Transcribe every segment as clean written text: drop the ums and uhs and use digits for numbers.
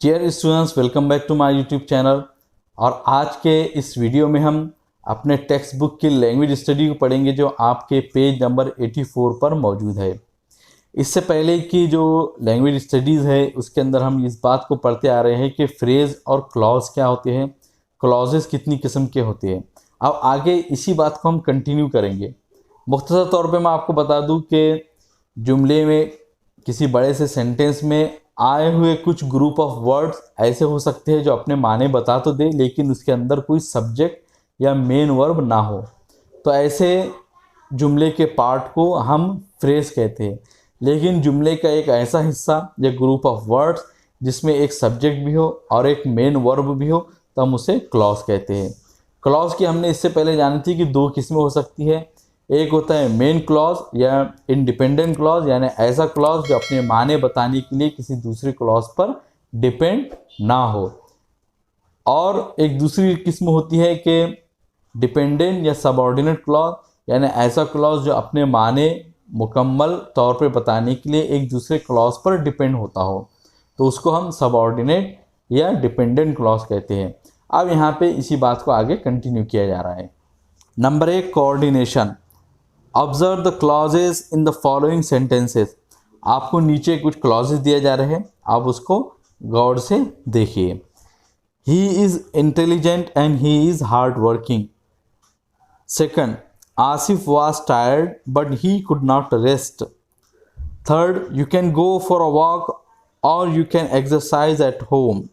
Dear students, welcome back to my YouTube channel. और आज के इस वीडियो में हम अपने टेक्स्ट बुक की लैंग्वेज स्टडी को पढ़ेंगे जो आपके पेज नंबर 84 पर मौजूद है। इससे पहले की जो लैंग्वेज स्टडीज़ है उसके अंदर हम इस बात को पढ़ते आ रहे हैं कि फ्रेज़ और क्लॉज क्या होते हैं, क्लॉजेस कितनी किस्म के होते हैं। अब आगे इसी बात को हम कंटिन्यू करेंगे। मुख्तसर तौर पे मैं आपको बता दूं कि जुमले में किसी बड़े से सेंटेंस में आए हुए कुछ ग्रुप ऑफ वर्ड्स ऐसे हो सकते हैं जो अपने माने बता तो दे लेकिन उसके अंदर कोई सब्जेक्ट या मेन वर्ब ना हो, तो ऐसे जुमले के पार्ट को हम फ्रेज कहते हैं। लेकिन जुमले का एक ऐसा हिस्सा या ग्रुप ऑफ वर्ड्स जिसमें एक सब्जेक्ट भी हो और एक मेन वर्ब भी हो तो हम उसे क्लॉज कहते हैं। क्लॉज की हमने इससे पहले जानी थी कि दो किस्में हो सकती है। एक होता है मेन क्लॉज या इंडिपेंडेंट क्लॉज, यानी ऐसा क्लॉज जो अपने माने बताने के लिए किसी दूसरे क्लॉज पर डिपेंड ना हो। और एक दूसरी किस्म होती है कि डिपेंडेंट या सबऑर्डिनेट क्लॉज, यानी ऐसा क्लॉज जो अपने माने मुकम्मल तौर पर बताने के लिए एक दूसरे क्लॉज पर डिपेंड होता हो, तो उसको हम सबऑर्डिनेट या डिपेंडेंट क्लॉज कहते हैं। अब यहाँ पे इसी बात को आगे कंटिन्यू किया जा रहा है। Number 1, coordination. Observe the clauses in the following sentences. आपको नीचे कुछ क्लॉजेज दिए जा रहे हैं, आप उसको गौर से देखिए। He is intelligent and he is hard working. Second, Asif was tired but he could not rest. Third, you can go for a walk or you can exercise at home.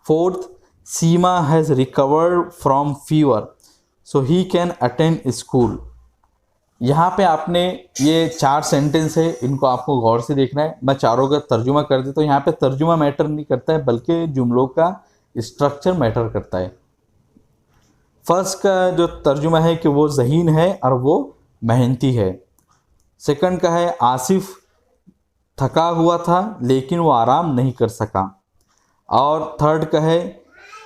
Fourth, Seema has recovered from fever so he can attend school. यहाँ पे आपने ये 4 sentence है, इनको आपको गौर से देखना है। मैं चारों का तर्जुमा कर देता हूँ। यहाँ पे तर्जुमा मैटर नहीं करता है बल्कि जुमलों का स्ट्रक्चर मैटर करता है। फर्स्ट का जो तर्जुमा है कि वो ज़हीन है और वो मेहनती है। सेकंड का है आसिफ थका हुआ था लेकिन वो आराम नहीं कर सका। और थर्ड का है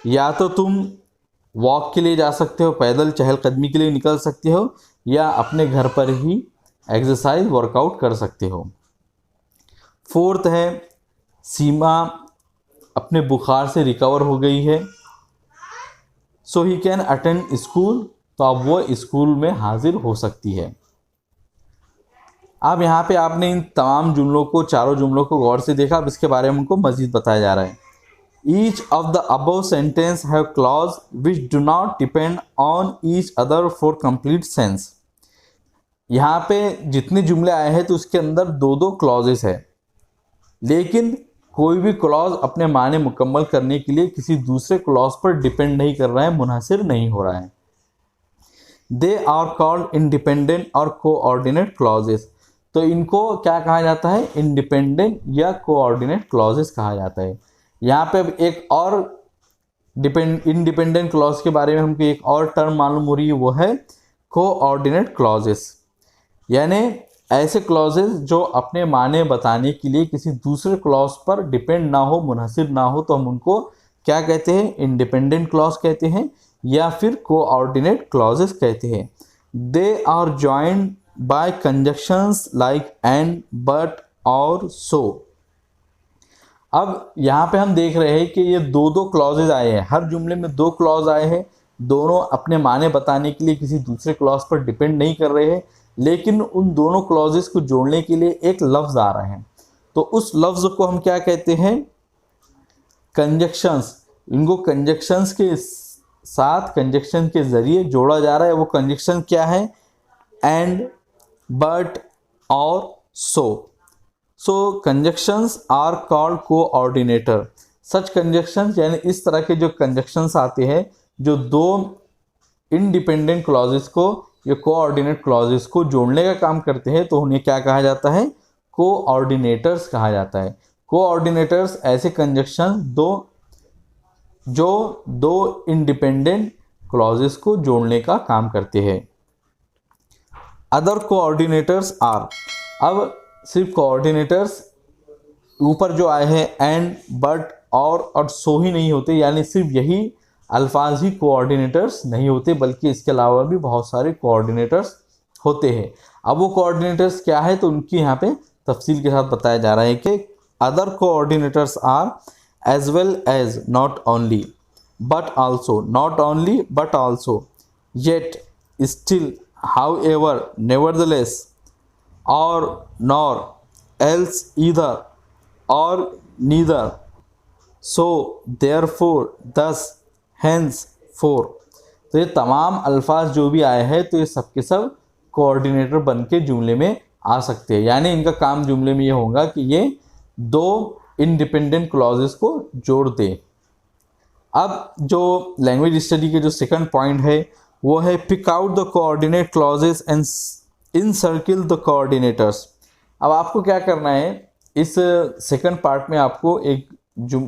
या तो तुम वॉक के लिए जा सकते हो, पैदल चहलकदमी के लिए निकल सकते हो, या अपने घर पर ही एक्सरसाइज वर्कआउट कर सकते हो। फोर्थ है सीमा अपने बुखार से रिकवर हो गई है, सो ही कैन अटेंड स्कूल, तो अब वो स्कूल में हाजिर हो सकती है। अब यहाँ पे आपने इन तमाम जुमलों को, चारों जुमलों को गौर से देखा। अब इसके बारे में हमको मज़ीद बताया जा रहा है। Each of the above sentence have clause which do not depend on each other for complete sense। यहाँ पे जितने जुमले आए हैं तो उसके अंदर 2-2 क्लॉजेस है, लेकिन कोई भी क्लॉज अपने माने मुकम्मल करने के लिए किसी दूसरे क्लॉज पर डिपेंड नहीं कर रहा है, मुनहसिर नहीं हो रहा है। दे आर कॉल्ड इंडिपेंडेंट और कोऑर्डिनेट क्लॉजेस। तो इनको क्या कहा जाता है? इंडिपेंडेंट या कोऑर्डिनेट क्लॉजेस कहा जाता है। यहाँ पे अब एक और इंडिपेंडेंट क्लॉज के बारे में हमको एक और टर्म मालूम हो रही है, वो है कोऑर्डिनेट क्लॉजेस। यानी ऐसे क्लॉजेस जो अपने माने बताने के लिए किसी दूसरे क्लॉज पर डिपेंड ना हो, मुनहसिर ना हो, तो हम उनको क्या कहते हैं? इंडिपेंडेंट क्लॉज कहते हैं या फिर कोऑर्डिनेट क्लॉजेस कहते हैं। They are joined by conjunctions like and, but और सो। अब यहाँ पे हम देख रहे हैं कि ये 2-2 क्लॉजेज आए हैं, हर जुमले में 2 क्लॉज आए हैं। दोनों अपने माने बताने के लिए किसी दूसरे क्लॉज पर डिपेंड नहीं कर रहे हैं, लेकिन उन दोनों क्लॉजेस को जोड़ने के लिए एक लफ्ज़ आ रहा है, तो उस लफ्ज़ को हम क्या कहते हैं? कंजक्शंस। इनको कंजक्शंस के साथ, कंजक्शन के ज़रिए जोड़ा जा रहा है। वो कंजक्शन क्या है? एंड, बट और सो। So conjunctions are called coordinator। Such conjunctions यानी इस तरह के जो conjunctions आते हैं जो 2 इंडिपेंडेंट क्लॉजेस को या कोऑर्डिनेट क्लॉजेस को जोड़ने का काम करते हैं, तो उन्हें क्या कहा जाता है? कोऑर्डिनेटर्स कहा जाता है। कोऑर्डिनेटर्स ऐसे कंजक्शन जो 2 इंडिपेंडेंट क्लॉजेस को जोड़ने का काम करते हैं। Other coordinators are. अब सिर्फ कोऑर्डिनेटर्स ऊपर जो आए हैं एंड, बट और सो ही नहीं होते, यानी सिर्फ यही अल्फाज ही कोऑर्डिनेटर्स नहीं होते, बल्कि इसके अलावा भी बहुत सारे कोऑर्डिनेटर्स होते हैं। अब वो कोऑर्डिनेटर्स क्या है, तो उनकी यहाँ पे तफसील के साथ बताया जा रहा है कि other coordinators are as well as not only but also, not only but also, yet, still, however, nevertheless, or nor, else, either, or neither, so, therefore, thus, hence, for। तो ये तमाम अल्फाज जो भी आए हैं तो ये सब के सब कोऑर्डिनेटर बन के जुमले में आ सकते हैं, यानी इनका काम जुमले में ये होगा कि ये दो इंडिपेंडेंट क्लॉजेस को जोड़ दें। अब जो लैंग्वेज स्टडी के जो सेकंड पॉइंट है वो है pick out the coordinate clauses and encircle the coordinators. अब आपको क्या करना है, इस सेकंड पार्ट में आपको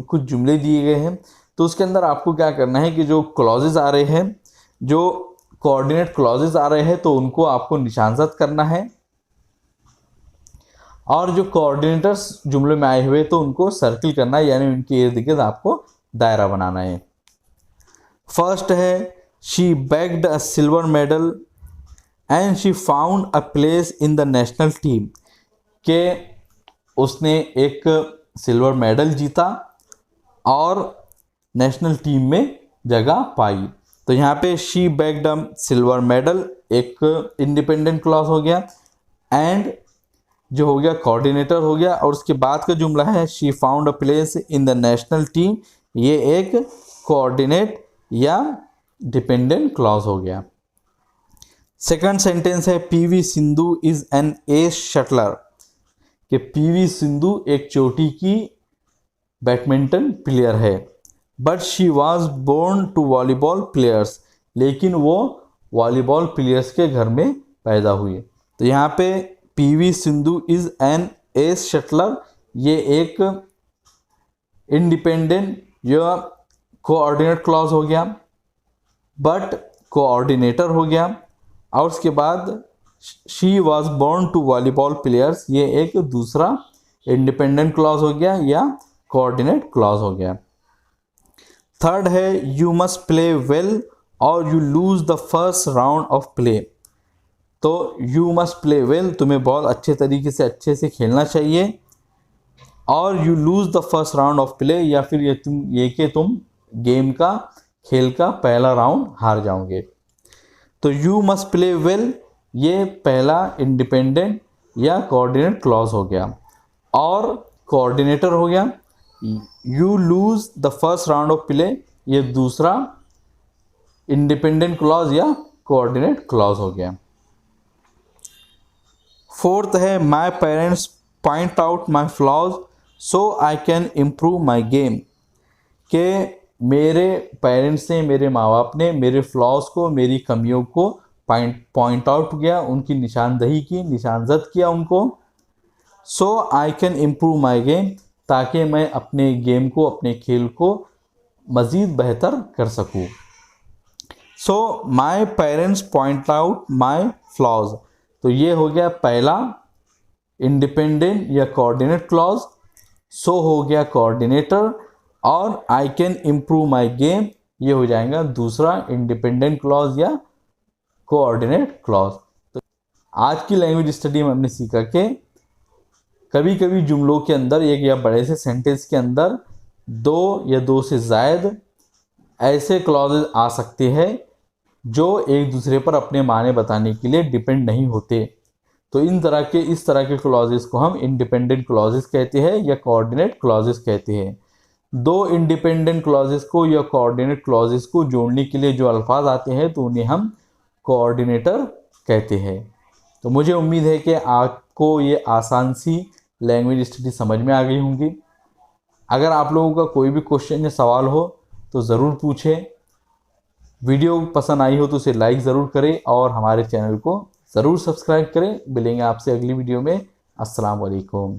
कुछ जुमले दिए गए हैं, तो उसके अंदर आपको क्या करना है कि जो क्लॉजेस आ रहे हैं, जो कोऑर्डिनेट क्लॉजेस आ रहे हैं, तो उनको आपको निशानजद करना है, और जो कोऑर्डिनेटर्स जुमले में आए हुए तो उनको सर्किल करना है, यानी उनके इर्द गिर्द आपको दायरा बनाना है। फर्स्ट है she bagged a silver medal and she found a place in the national team, के उसने एक सिल्वर मेडल जीता और नेशनल टीम में जगह पाई। तो यहाँ पे she bagged a silver medal एक इंडिपेंडेंट क्लॉज हो गया, एंड जो हो गया कोऑर्डिनेटर हो गया, और उसके बाद का जुमला है she found a place in the national team, ये एक कोऑर्डिनेट या डिपेंडेंट क्लॉज हो गया। सेकंड सेंटेंस है P V Sindhu is an ace shuttler, कि पीवी सिंधु एक चोटी की बैडमिंटन प्लेयर है, but she was born to volleyball players, लेकिन वो वॉलीबॉल प्लेयर्स के घर में पैदा हुई। तो यहाँ पे PV Sindhu is an ace shuttler, ये एक इंडिपेंडेंट या कोऑर्डिनेट क्लॉज हो गया, बट कोऑर्डिनेटर हो गया, और उसके बाद she was born to volleyball players, ये एक दूसरा इंडिपेंडेंट क्लॉज हो गया या कोऑर्डिनेट क्लॉज हो गया। थर्ड है यू मस्ट प्ले वेल और you lose the first round of play. तो यू मस्ट प्ले वेल, तुम्हें बहुत अच्छे तरीके से अच्छे से खेलना चाहिए, और you lose the first round of play, या फिर ये कि तुम गेम का खेल का पहला राउंड हार जाओगे। तो यू मस्ट प्ले वेल ये पहला इंडिपेंडेंट या कोऑर्डिनेट क्लॉज हो गया, और कोऑर्डिनेटर हो गया you lose the first round of play, ये दूसरा इंडिपेंडेंट क्लॉज या कोऑर्डिनेट क्लॉज हो गया। फोर्थ है माई parents point out my flaws so I can improve my game, के मेरे पेरेंट्स ने, मेरे माँ बाप ने मेरे फ्लॉज को, मेरी कमियों को पॉइंट आउट किया, उनकी निशानदही की, निशानजद किया उनको। So I can improve my game, ताकि मैं अपने गेम को, अपने खेल को मज़ीद बेहतर कर सकूँ। So my parents point out my flaws, तो ये हो गया पहला इंडिपेंडेंट या कोऑर्डिनेट क्लॉज, सो हो गया कोऑर्डिनेटर, और आई कैन इम्प्रूव माई गेम ये हो जाएगा दूसरा इंडिपेंडेंट क्लॉज या कोऑर्डिनेट क्लॉज। तो आज की लैंग्वेज स्टडी में हमने सीखा कि कभी कभी जुमलों के अंदर, एक या बड़े से सेंटेंस के अंदर दो या दो से ज़ायद ऐसे क्लॉजेज आ सकते हैं जो एक दूसरे पर अपने माने बताने के लिए डिपेंड नहीं होते। तो इस तरह के क्लॉजेस को हम इंडिपेंडेंट क्लॉजेस कहते हैं या कोऑर्डिनेट क्लॉजेस कहते हैं। दो इंडिपेंडेंट क्लॉजेस को या कोऑर्डिनेट क्लॉजेस को जोड़ने के लिए जो अल्फाज आते हैं तो उन्हें हम कोऑर्डिनेटर कहते हैं। तो मुझे उम्मीद है कि आपको ये आसान सी लैंग्वेज स्टडी समझ में आ गई होंगी। अगर आप लोगों का कोई भी क्वेश्चन या सवाल हो तो ज़रूर पूछें। वीडियो पसंद आई हो तो उसे लाइक ज़रूर करें और हमारे चैनल को ज़रूर सब्सक्राइब करें। मिलेंगे आपसे अगली वीडियो में। अस्सलाम वालेकुम।